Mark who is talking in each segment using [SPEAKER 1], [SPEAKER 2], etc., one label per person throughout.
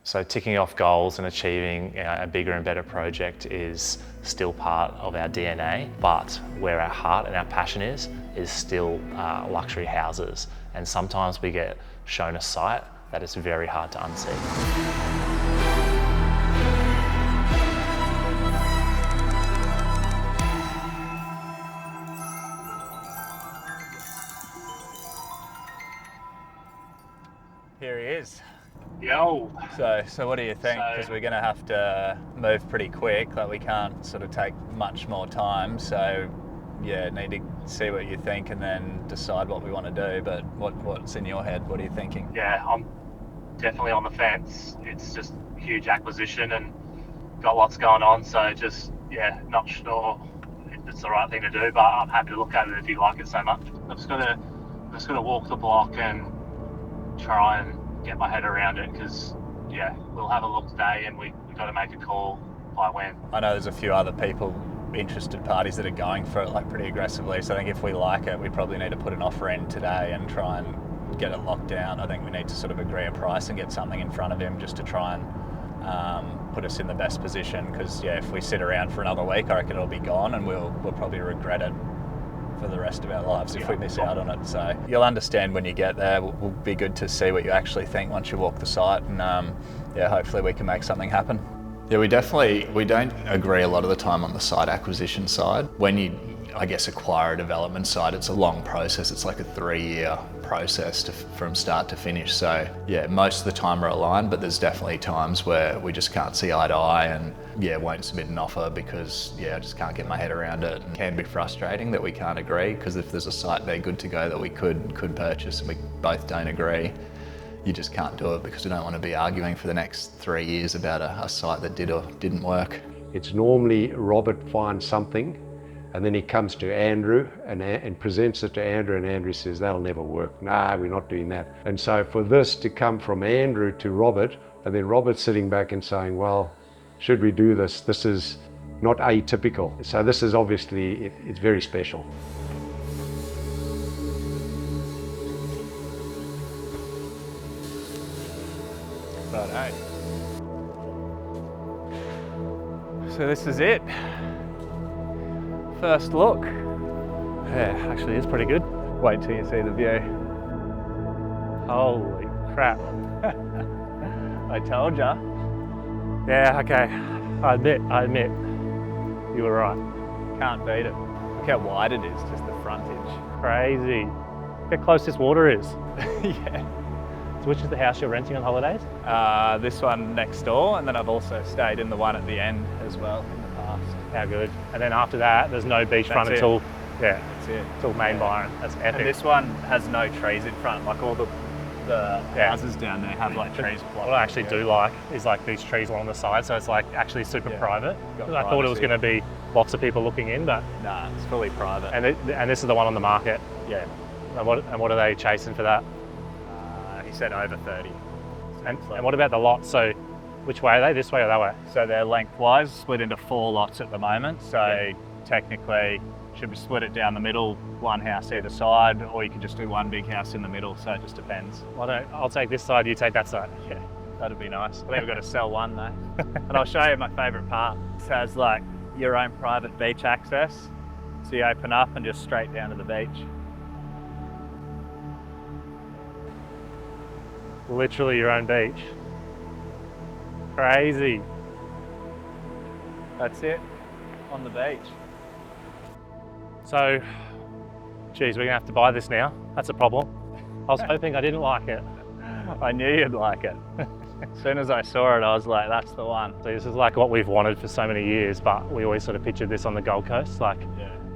[SPEAKER 1] So ticking off goals and achieving a bigger and better project is still part of our DNA, but where our heart and our passion is still luxury houses. And sometimes we get shown a site that is very hard to unsee.
[SPEAKER 2] Here he is.
[SPEAKER 3] Yo.
[SPEAKER 2] So what do you think? Because we're going to have to move pretty quick. Like, we can't sort of take much more time. So yeah, need to see what you think and then decide what we want to do. But what's in your head? What are you thinking?
[SPEAKER 3] Yeah, I'm definitely on the fence. It's just a huge acquisition and got lots going on. So just, yeah, not sure if it's the right thing to do, but I'm happy to look at it if you like it so much. I'm just gonna walk the block and try and get my head around it, because yeah, we'll have a look today and we got to make a call by when.
[SPEAKER 2] I know there's a few other people, interested parties, that are going for it like pretty aggressively, so I think if we like it, we probably need to put an offer in today and try and get it locked down. I think we need to sort of agree a price and get something in front of him just to try and put us in the best position, because yeah, if we sit around for another week, I reckon it'll be gone and we'll probably regret it for the rest of our lives if we miss out on it. So you'll understand when you get there. Will be good to see what you actually think once you walk the site, and yeah, hopefully we can make something happen.
[SPEAKER 4] Yeah, we don't agree a lot of the time on the site acquisition side. When you, I guess, acquire a development site, it's a long process. It's like a 3-year process from start to finish. So yeah, most of the time we're aligned, but there's definitely times where we just can't see eye to eye and yeah, won't submit an offer because yeah, I just can't get my head around it. And it can be frustrating that we can't agree, because if there's a site there good to go that we could purchase and we both don't agree, you just can't do it, because we don't want to be arguing for the next 3 years about a site that did or didn't work.
[SPEAKER 5] It's normally Robert finds something and then he comes to Andrew and presents it to Andrew, and Andrew says, that'll never work. Nah, we're not doing that. And so for this to come from Andrew to Robert, and then Robert sitting back and saying, well, should we do this? This is not atypical. So this is obviously, it's very special.
[SPEAKER 2] Righto. So this is it. First look.
[SPEAKER 1] Yeah, actually it's pretty good.
[SPEAKER 2] Wait till you see the view.
[SPEAKER 1] Holy crap.
[SPEAKER 2] I told ya.
[SPEAKER 1] Yeah, okay. I admit. You were right.
[SPEAKER 2] Can't beat it. Look how wide it is, just the frontage.
[SPEAKER 1] Crazy. Look how close this water is.
[SPEAKER 2] Yeah.
[SPEAKER 1] So which is the house you're renting on holidays?
[SPEAKER 2] This one next door, and then I've also stayed in the one at the end as well in the past.
[SPEAKER 1] How good. And then after that, there's no beachfront until, yeah,
[SPEAKER 2] that's it.
[SPEAKER 1] Until main Byron. That's epic.
[SPEAKER 2] And this one has no trees in front, like all the houses down there have like trees blocked.
[SPEAKER 1] What I actually do like is like these trees along the side, so it's like actually super private. I thought it was going to be lots of people looking in, but
[SPEAKER 2] nah, it's fully private.
[SPEAKER 1] And this is the one on the market.
[SPEAKER 2] Yeah.
[SPEAKER 1] And what are they chasing for that?
[SPEAKER 2] He said over 30.
[SPEAKER 1] And what about the lots? So which way are they? This way or that way?
[SPEAKER 2] So they're lengthwise, split into 4 lots at the moment. So technically, should we split it down the middle, one house either side, or you could just do one big house in the middle, so it just depends.
[SPEAKER 1] I'll take this side, you take that side.
[SPEAKER 2] Yeah, that'd be nice. I think we've got to sell one though. And I'll show you my favourite part. It has like your own private beach access. So you open up and just straight down to the beach.
[SPEAKER 1] Literally your own beach. Crazy.
[SPEAKER 2] That's it, on the beach.
[SPEAKER 1] So, geez, we're gonna have to buy this now. That's a problem. I was hoping I didn't like it.
[SPEAKER 2] I knew you'd like it. As soon as I saw it, I was like, that's the one.
[SPEAKER 1] So this is like what we've wanted for so many years, but we always sort of pictured this on the Gold Coast. Like,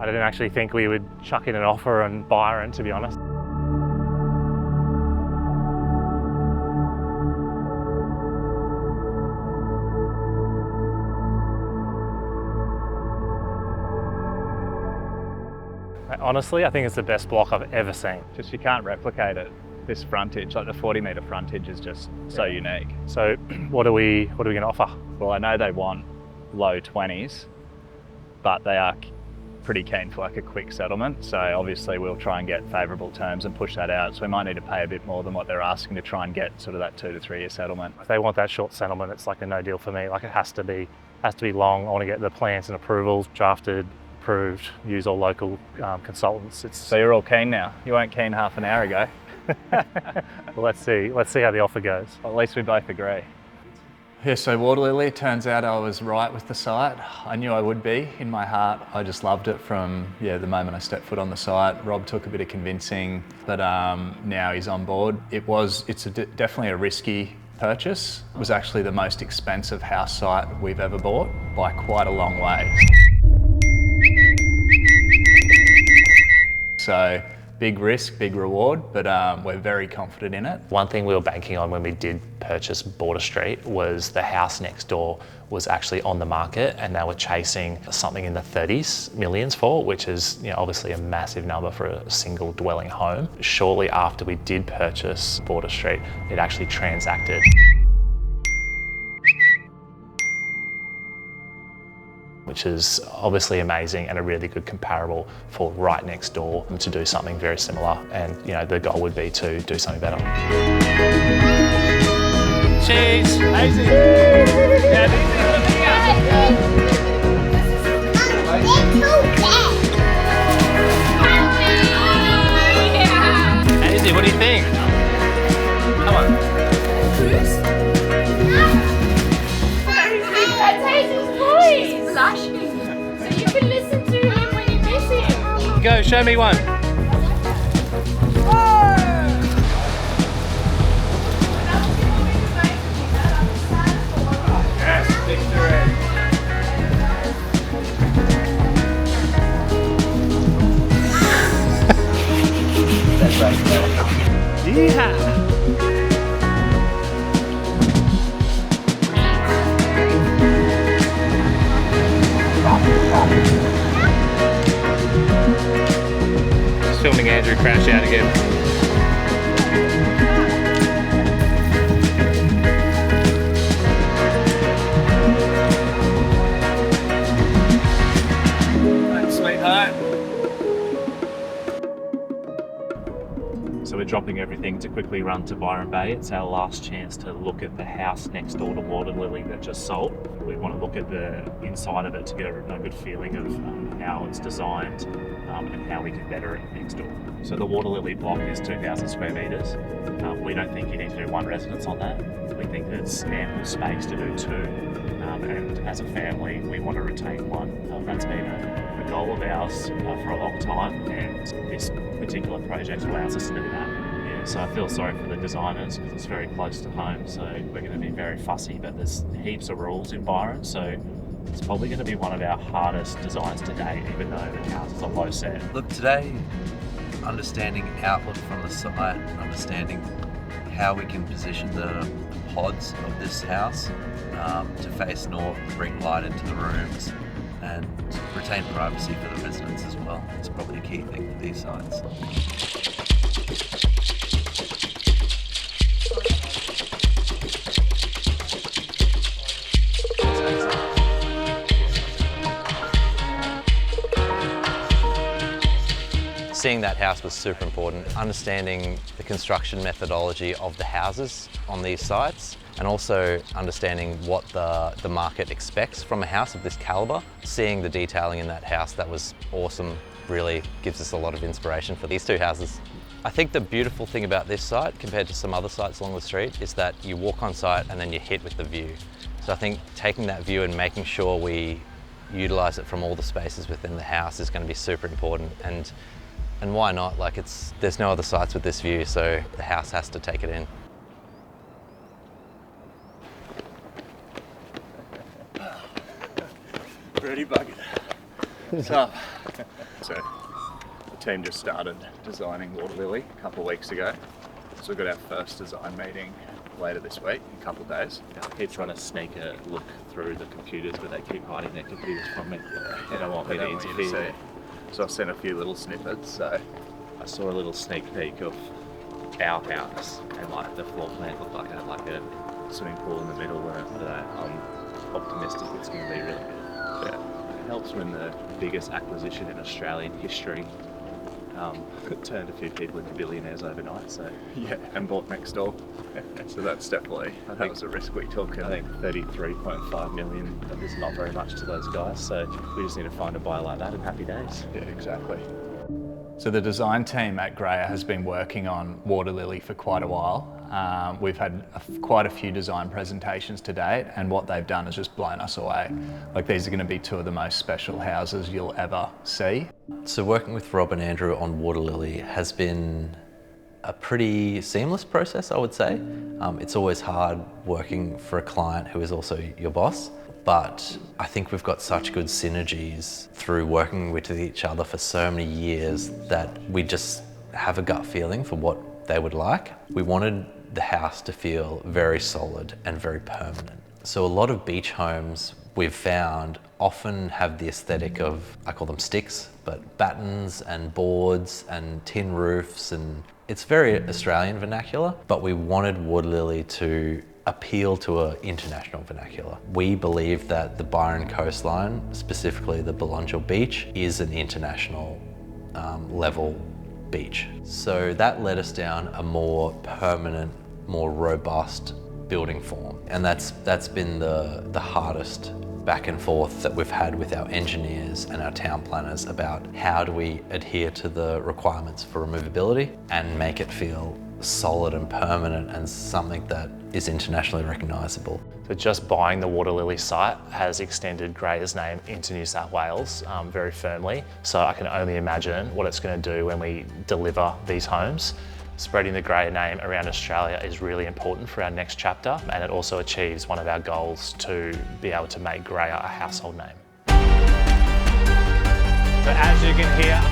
[SPEAKER 1] I didn't actually think we would chuck in an offer and Byron, to be honest. Honestly, I think it's the best block I've ever seen.
[SPEAKER 2] Just you can't replicate it. This frontage, like the 40-metre frontage, is just so unique.
[SPEAKER 1] So, what are we going to offer?
[SPEAKER 2] Well, I know they want low 20s, but they are pretty keen for like a quick settlement. So obviously we'll try and get favourable terms and push that out. So we might need to pay a bit more than what they're asking to try and get sort of that 2 to 3 year settlement.
[SPEAKER 1] If they want that short settlement, it's like a no deal for me. Like it has to be long. I want to get the plans and approvals drafted, approved, use all local consultants.
[SPEAKER 2] So you're all keen now? You weren't keen half an hour ago.
[SPEAKER 1] Well, let's see how the offer goes.
[SPEAKER 2] Well, at least we both agree.
[SPEAKER 4] Yeah, so Waterlily, it turns out I was right with the site. I knew I would be in my heart. I just loved it from the moment I stepped foot on the site. Rob took a bit of convincing, but now he's on board. It's definitely a risky purchase. It was actually the most expensive house site we've ever bought by quite a long way. So big risk, big reward, but we're very confident in it.
[SPEAKER 1] One thing we were banking on when we did purchase Border Street was the house next door was actually on the market and they were chasing something in the 30s millions for, which is obviously a massive number for a single dwelling home. Shortly after we did purchase Border Street, it actually transacted. Which is obviously amazing and a really good comparable for right next door to do something very similar. And the goal would be to do something better. Cheers! Easy! Yeah, easy, what do you think? Come on.
[SPEAKER 6] So you can listen to him when you miss him.
[SPEAKER 1] Go, show me one.
[SPEAKER 2] Yes, victory. That's right.
[SPEAKER 1] Yeah. Just filming Andrew crash out again.
[SPEAKER 2] Sweet home.
[SPEAKER 1] So we're dropping everything to quickly run to Byron Bay. It's our last chance to look at the house next door to Waterlily that just sold. We want to look at the inside of it to get a good feeling of how it's designed and how we can better it next door. So the Waterlily block is 2,000 square metres. We don't think you need to do one residence on that. We think there's ample space to do two. And as a family, we want to retain one. That's been a goal of ours for a long time, and this particular project allows us to do that. Yeah, so I feel sorry for the designers because it's very close to home, so we're going to be very fussy, but there's heaps of rules in Byron, so it's probably going to be one of our hardest designs to date, even though the houses are low set.
[SPEAKER 7] Look, today, understanding outlook from the site, understanding how we can position the pods of this house to face north, bring light into the rooms, and retain privacy for the residents as well. It's probably a key thing for these sites. Seeing that house was super important. Understanding the construction methodology of the houses on these sites, and also understanding what the market expects from a house of this calibre. Seeing the detailing in that house, that was awesome. Really gives us a lot of inspiration for these two houses. I think the beautiful thing about this site compared to some other sites along the street is that you walk on site and then you're hit with the view. So I think taking that view and making sure we utilise it from all the spaces within the house is going to be super important. And why not? Like there's no other sites with this view, so the house has to take it in.
[SPEAKER 2] Pretty buggered. So the team just started designing Waterlily a couple of weeks ago. So we've got our first design meeting later this week, in a couple of days.
[SPEAKER 1] I keep trying to sneak a look through the computers, but they keep hiding their computers from me. They don't want me to interfere.
[SPEAKER 2] So I've sent a few little snippets. So
[SPEAKER 1] I saw a little sneak peek of our house, and like the floor plan looked like it had like a swimming pool in the middle, and I'm optimistic it's going to be really good.
[SPEAKER 2] yeah.
[SPEAKER 1] helps when the biggest acquisition in Australian history turned a few people into billionaires overnight. So
[SPEAKER 4] Yeah, and bought next door. So that's definitely, that was a risk we took.
[SPEAKER 1] I think 33.5 million is not very much to those guys. So we just need to find a buyer like that and happy days.
[SPEAKER 4] Yeah, exactly.
[SPEAKER 2] So the design team at GRAYA has been working on Waterlily for quite a while. We've had quite a few design presentations to date, and what they've done has just blown us away. Like, these are going to be two of the most special houses you'll ever see.
[SPEAKER 7] So working with Rob and Andrew on Waterlily has been a pretty seamless process, I would say. It's always hard working for a client who is also your boss, but I think we've got such good synergies through working with each other for so many years that we just have a gut feeling for what they would like. We wanted the house to feel very solid and very permanent. So a lot of beach homes we've found often have the aesthetic of, I call them sticks, but battens and boards and tin roofs, and it's very Australian vernacular, but we wanted Waterlily to appeal to an international vernacular. We believe that the Byron coastline, specifically the Belongil Beach, is an international level beach. So that led us down a more permanent, more robust building form. And that's been the hardest back and forth that we've had with our engineers and our town planners about how do we adhere to the requirements for removability and make it feel solid and permanent and something that is internationally recognisable.
[SPEAKER 1] So just buying the Waterlily site has extended GRAYA's name into New South Wales very firmly. So I can only imagine what it's going to do when we deliver these homes. Spreading the GRAYA name around Australia is really important for our next chapter, and it also achieves one of our goals to be able to make GRAYA a household name.
[SPEAKER 3] So as you can hear,